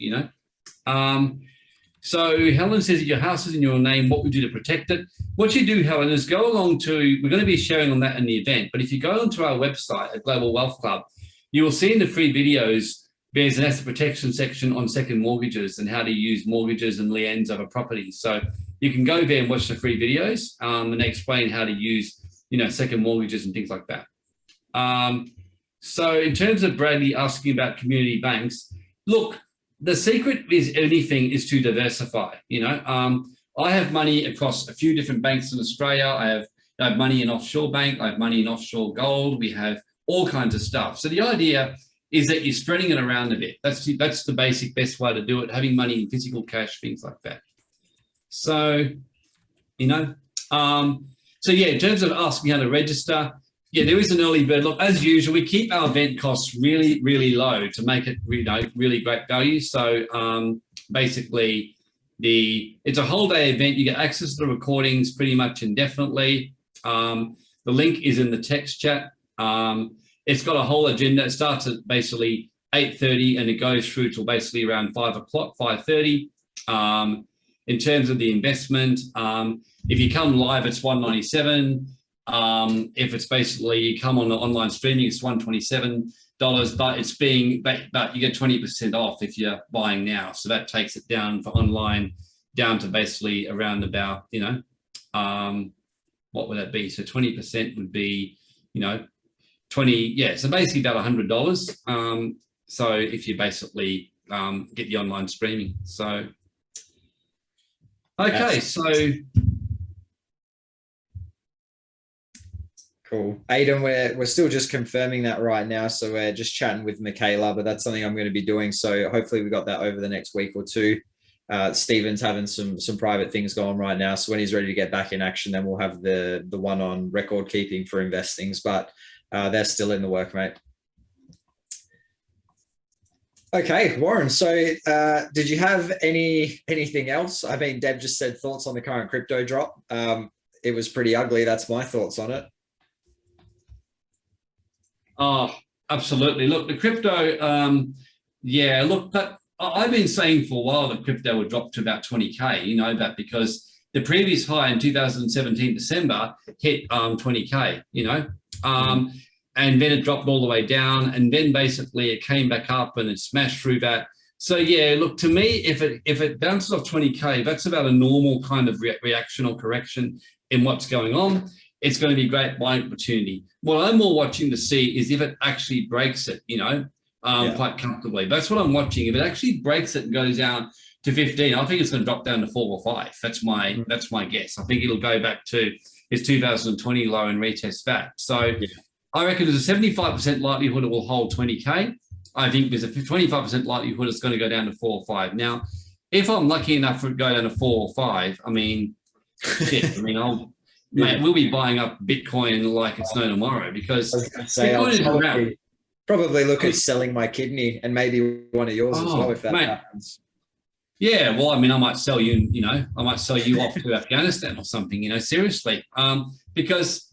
So Helen says, if your house is in your name, what would you do to protect it? What you do, Helen, is go along to, we're going to be sharing on that in the event, but if you go onto our website at Global Wealth Club, you will see in the free videos, there's an asset protection section on second mortgages and how to use mortgages and liens over properties. So you can go there and watch the free videos, and they explain how to use, second mortgages and things like that. So in terms of Bradley asking about community banks, look, the secret is to diversify. I have money across a few different banks in Australia. I have money in offshore bank. I have money in offshore gold. We have all kinds of stuff. So the idea is that you're spreading it around a bit. That's the basic best way to do it. Having money in physical cash, things like that. So, so yeah, in terms of asking how to register, yeah, there is an early bird. Look, as usual, we keep our event costs really, really low to make it, really great value. So basically, it's a whole day event. You get access to the recordings pretty much indefinitely. The link is in the text chat. It's got a whole agenda. It starts at basically 8:30 and it goes through till basically around 5 o'clock, 5:30. In terms of the investment, if you come live, it's $197. If it's basically you come on the online streaming, it's $127, but you get 20% off if you're buying now. So that takes it down for online down to basically around about, what would that be? So 20% would be, 20, yeah. So basically about $100. So if you basically get the online streaming. So, okay, so. Cool. Aidan, we're still just confirming that right now. So we're just chatting with Michaela, but that's something I'm going to be doing. So hopefully we got that over the next week or two. Stephen's having some private things going right now. So when he's ready to get back in action, then we'll have the one on record keeping for investings, but they're still in the work, mate. Okay, Warren. So did you have anything else? I mean, Deb just said thoughts on the current crypto drop. It was pretty ugly. That's my thoughts on it. Oh, absolutely. Look, the crypto, yeah, look, but I've been saying for a while that crypto would drop to about 20K, that because the previous high in 2017 December hit 20K, and then it dropped all the way down, and then basically it came back up and it smashed through that. So yeah, look, to me, if it bounces off 20K, that's about a normal kind of reaction or correction in what's going on. It's going to be a great buying opportunity. What I'm more watching to see is if it actually breaks it, quite comfortably. That's what I'm watching. If it actually breaks it and goes down to 15, I think it's going to drop down to 4 or 5. That's my guess. I think it'll go back to its 2020 low and retest that. So I reckon there's a 75% likelihood it will hold 20K. I think there's a 25% likelihood it's going to go down to 4 or 5. Now, if I'm lucky enough for it to go down to 4 or 5, I mean, shit, mate, we'll be buying up Bitcoin like it's no tomorrow, because Bitcoin is around. Probably look at selling my kidney and maybe one of yours as well if that happens. Yeah, well, I mean, I might sell you, I might sell you off to Afghanistan or something, seriously. Because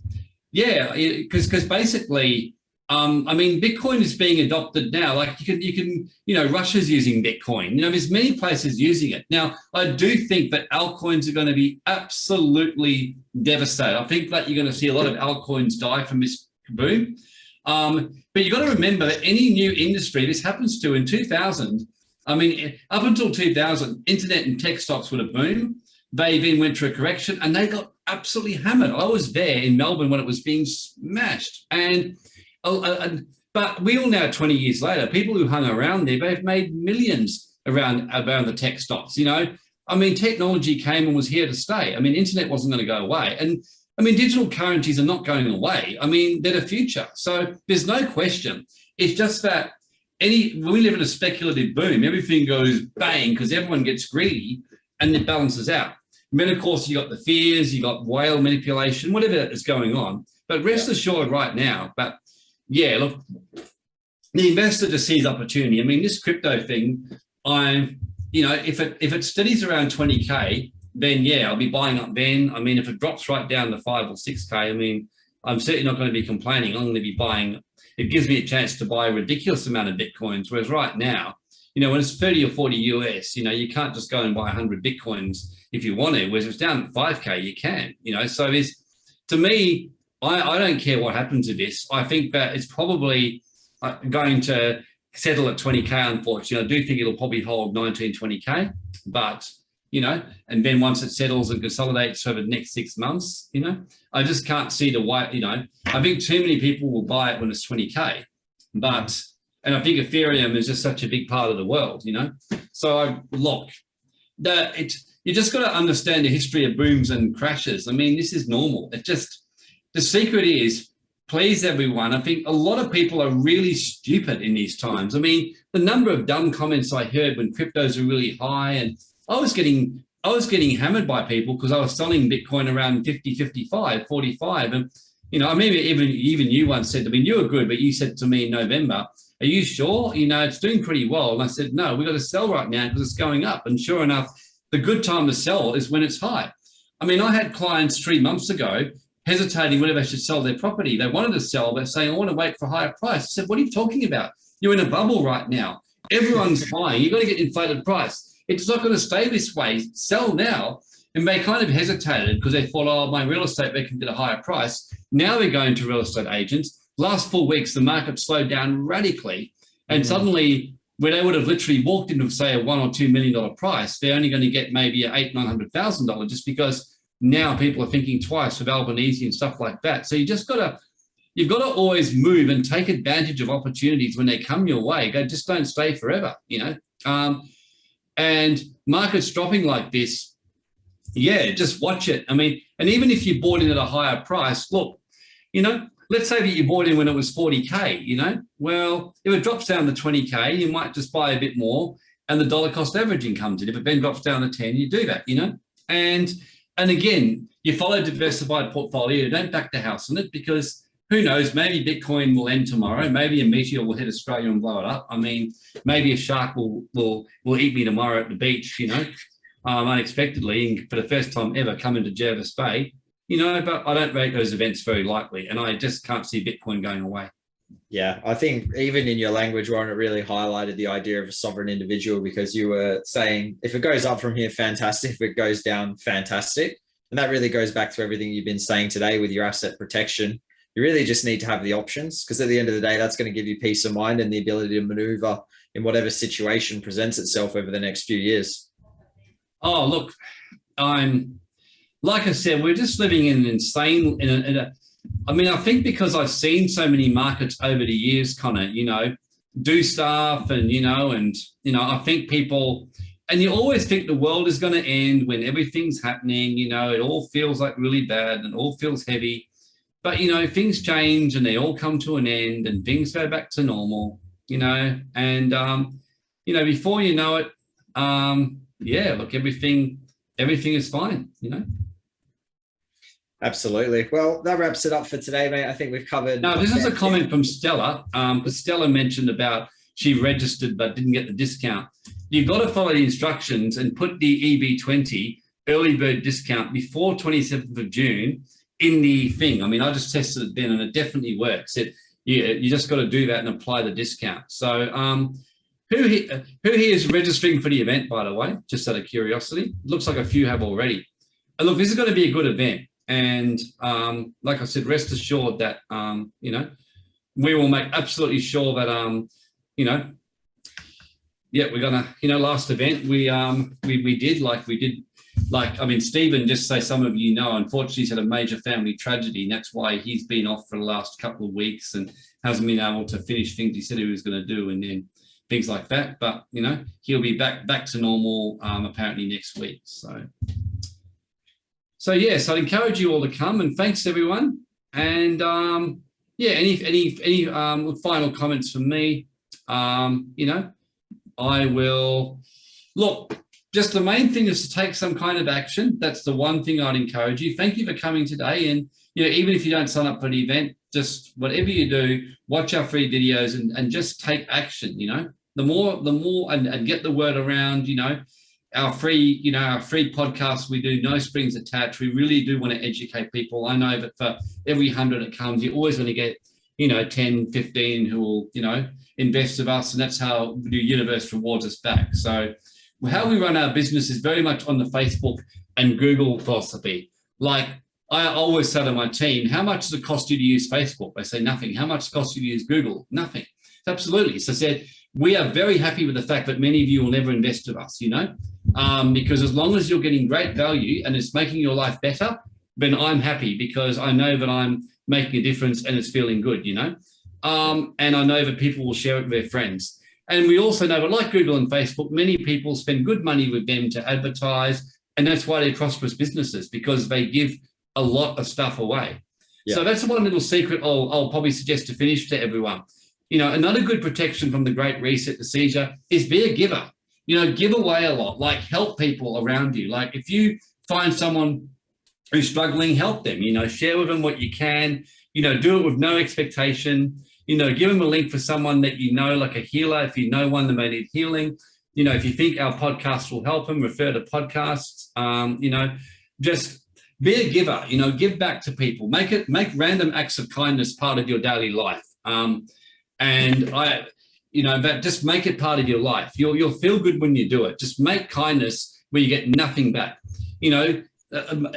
basically, I mean, Bitcoin is being adopted now. Like you can, Russia's using Bitcoin. There's many places using it. Now, I do think that altcoins are going to be absolutely devastated. I think that you're going to see a lot of altcoins die from this boom. But you've got to remember that any new industry this happens to in 2000, I mean, up until 2000, internet and tech stocks would have boomed. They then went through a correction and they got absolutely hammered. I was there in Melbourne when it was being smashed. But we all know 20 years later, people who hung around there, they've made millions around the tech stocks. I mean, technology came and was here to stay. I mean, internet wasn't going to go away. And I mean, digital currencies are not going away. I mean, they're the future. So there's no question. It's just that when we live in a speculative boom, everything goes bang because everyone gets greedy and it balances out. And then, of course, you got the fears, you got whale manipulation, whatever is going on. But rest assured right now, yeah, look, the investor just sees opportunity. I mean, this crypto thing, if it steadies around 20K, then yeah, I'll be buying up then. I mean, if it drops right down to 5 or 6K, I mean, I'm certainly not going to be complaining. I'm going to be buying. It gives me a chance to buy a ridiculous amount of Bitcoins. Whereas right now, when it's 30 or 40 US, you can't just go and buy 100 Bitcoins if you want to. Whereas if it's down at 5K, you can, So to me, I don't care what happens to this. I think that it's probably going to settle at 20K, unfortunately. I do think it'll probably hold 19, 20K, but, and then once it settles and consolidates over the next 6 months, I just can't see the way, I think too many people will buy it when it's 20K, and I think Ethereum is just such a big part of the world, So you just got to understand the history of booms and crashes. I mean, this is normal. The secret is please everyone. I think a lot of people are really stupid in these times. I mean, the number of dumb comments I heard when cryptos are really high, and I was getting hammered by people because I was selling Bitcoin around 50, 55, 45. And, I remember even you once said to me, you were good, but you said to me in November, are you sure? It's doing pretty well. And I said, no, we've got to sell right now because it's going up. And sure enough, the good time to sell is when it's high. I mean, I had clients 3 months ago hesitating whether they should sell their property. They wanted to sell, but saying, I want to wait for a higher price. I said, what are you talking about? You're in a bubble right now. Everyone's buying. You've got to get inflated price. It's not going to stay this way. Sell now. And they kind of hesitated because they thought, oh, my real estate, they can get a higher price. Now they're going to real estate agents. Last 4 weeks, the market slowed down radically. And suddenly where they would have literally walked into, say, a $1 or $2 million price, they're only going to get maybe $800,000-900,000 just because now people are thinking twice of Albanese and stuff like that. So you've got to always move and take advantage of opportunities when they come your way. Just don't stay forever, and markets dropping like this, just watch it. I mean, and even if you bought in at a higher price, look, let's say that you bought in when it was 40K, well, if it drops down to 20K, you might just buy a bit more and the dollar cost averaging comes in. If it then drops down to 10, you do that, and again, you follow a diversified portfolio. You don't back the house on it because who knows, maybe Bitcoin will end tomorrow. Maybe a meteor will hit Australia and blow it up. I mean, maybe a shark will eat me tomorrow at the beach, unexpectedly, and for the first time ever come into Jervis Bay, but I don't rate those events very likely, and I just can't see Bitcoin going away. Yeah, I think even in your language, Warren, it really highlighted the idea of a sovereign individual, because you were saying if it goes up from here, fantastic. If it goes down, fantastic. And that really goes back to everything you've been saying today with your asset protection. You really just need to have the options, because at the end of the day, that's going to give you peace of mind and the ability to maneuver in whatever situation presents itself over the next few years. Oh, look, like I said, we're just living in an insane, I think because I've seen so many markets over the years, Connor, do stuff and I think people, and you always think the world is going to end when everything's happening, it all feels like really bad and it all feels heavy. But, things change and they all come to an end and things go back to normal, and, before you know it, look, everything is fine, Absolutely. Well, that wraps it up for today, mate. I think we've covered. No, this is a comment from Stella. Because Stella mentioned about she registered but didn't get the discount. You've got to follow the instructions and put the EB20 early bird discount before 27th of June in the thing. I mean, I just tested it then and it definitely works. You just got to do that and apply the discount. So who here is registering for the event, by the way, just out of curiosity? It looks like a few have already. And look, this is going to be a good event. And like I said, rest assured that, we will make absolutely sure that, we're going to, last event we did, Stephen, just say some of unfortunately he's had a major family tragedy, and that's why he's been off for the last couple of weeks and hasn't been able to finish things he said he was going to do, and then things like that. But, he'll be back to normal apparently next week. So yes, I'd encourage you all to come, and thanks everyone. And any final comments from me? I will look. Just the main thing is to take some kind of action. That's the one thing I'd encourage you. Thank you for coming today. And even if you don't sign up for the event, just whatever you do, watch our free videos and just take action. The more and get the word around. Our free podcast we do, no strings attached. We really do want to educate people. I know that for every 100 that comes, you always want to get, 10, 15 who will, invest with us. And that's how the universe rewards us back. So how we run our business is very much on the Facebook and Google philosophy. Like I always say to my team, how much does it cost you to use Facebook? They say nothing. How much does it cost you to use Google? Nothing. Absolutely. So I said, we are very happy with the fact that many of you will never invest with us, because as long as you're getting great value and it's making your life better, then I'm happy because I know that I'm making a difference and it's feeling good, and I know that people will share it with their friends. And we also know that like Google and Facebook, many people spend good money with them to advertise, and that's why they're prosperous businesses, because they give a lot of stuff away. Yeah. So that's one little secret I'll probably suggest to finish to everyone. Another good protection from the Great Reset, the Seizure, is be a giver. Give away a lot, like help people around you. Like if you find someone who's struggling, help them, share with them what you can, do it with no expectation, give them a link for someone that like a healer, if you know one that may need healing, if you think our podcast will help them, refer to podcasts, just be a giver, give back to people, make random acts of kindness part of your daily life. That just make it part of your life. You'll feel good when you do it. Just make kindness where you get nothing back.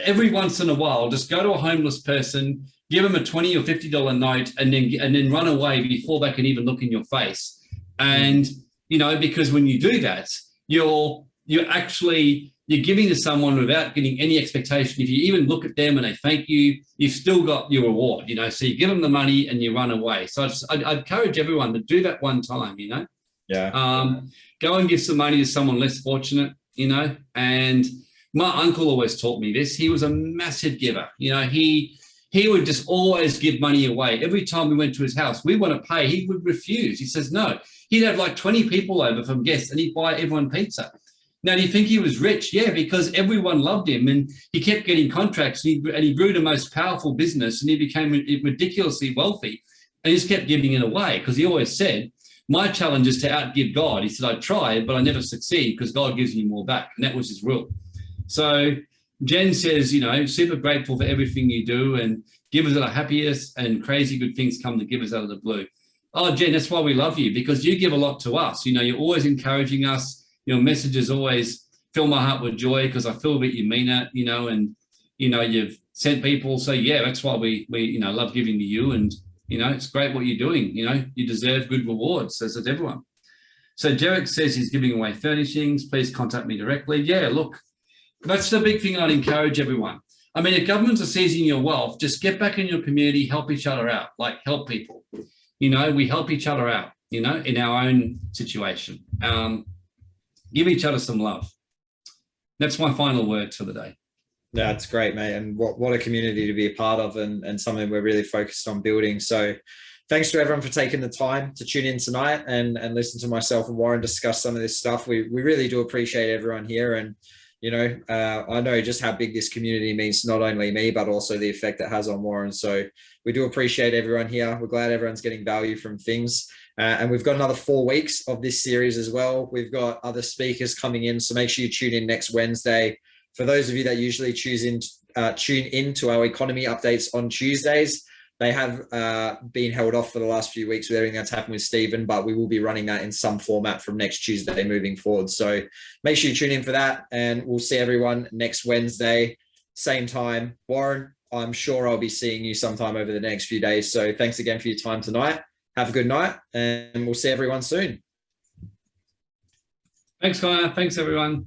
Every once in a while, just go to a homeless person, give them a $20 or $50 note, and then run away before they can even look in your face. And because when you do that, you're giving to someone without getting any expectation. If you even look at them and they thank you, you've still got your reward, so you give them the money and you run away. So I'd encourage everyone to do that one time, Yeah. Go and give some money to someone less fortunate, and my uncle always taught me this. He was a massive giver. He would just always give money away. Every time we went to his house, we want to pay, he would refuse. He says no. He'd have like 20 people over from guests and he'd buy everyone pizza. Now, do you think he was rich? Yeah, because everyone loved him and he kept getting contracts and he grew the most powerful business and he became ridiculously wealthy and he just kept giving it away because he always said, my challenge is to outgive God. He said, I tried, but I never succeed because God gives me more back. And that was his rule. So Jen says, super grateful for everything you do and give us the happiest and crazy good things come to give us out of the blue. Oh, Jen, that's why we love you, because you give a lot to us. You're always encouraging us. Your messages always fill my heart with joy because I feel that you mean it, and, you've sent people. So, yeah, that's why we love giving to you. And, it's great what you're doing. You deserve good rewards, as does everyone. So Derek says he's giving away furnishings. Please contact me directly. Yeah, look, that's the big thing I'd encourage everyone. I mean, if governments are seizing your wealth, just get back in your community, help each other out, like help people. We help each other out, in our own situation. Give each other some love. That's my final word for the day. That's great, mate. And what a community to be a part of and something we're really focused on building. So thanks to everyone for taking the time to tune in tonight and listen to myself and Warren discuss some of this stuff. We really do appreciate everyone here. And, I know just how big this community means to not only me, but also the effect it has on Warren. So we do appreciate everyone here. We're glad everyone's getting value from things. And we've got another 4 weeks of this series as well. We've got other speakers coming in. So make sure you tune in next Wednesday. For those of you that usually tune into our economy updates on Tuesdays, they have been held off for the last few weeks with everything that's happened with Stephen, but we will be running that in some format from next Tuesday moving forward. So make sure you tune in for that, and we'll see everyone next Wednesday, same time. Warren, I'm sure I'll be seeing you sometime over the next few days. So thanks again for your time tonight. Have a good night, and we'll see everyone soon. Thanks, Connor. Thanks, everyone.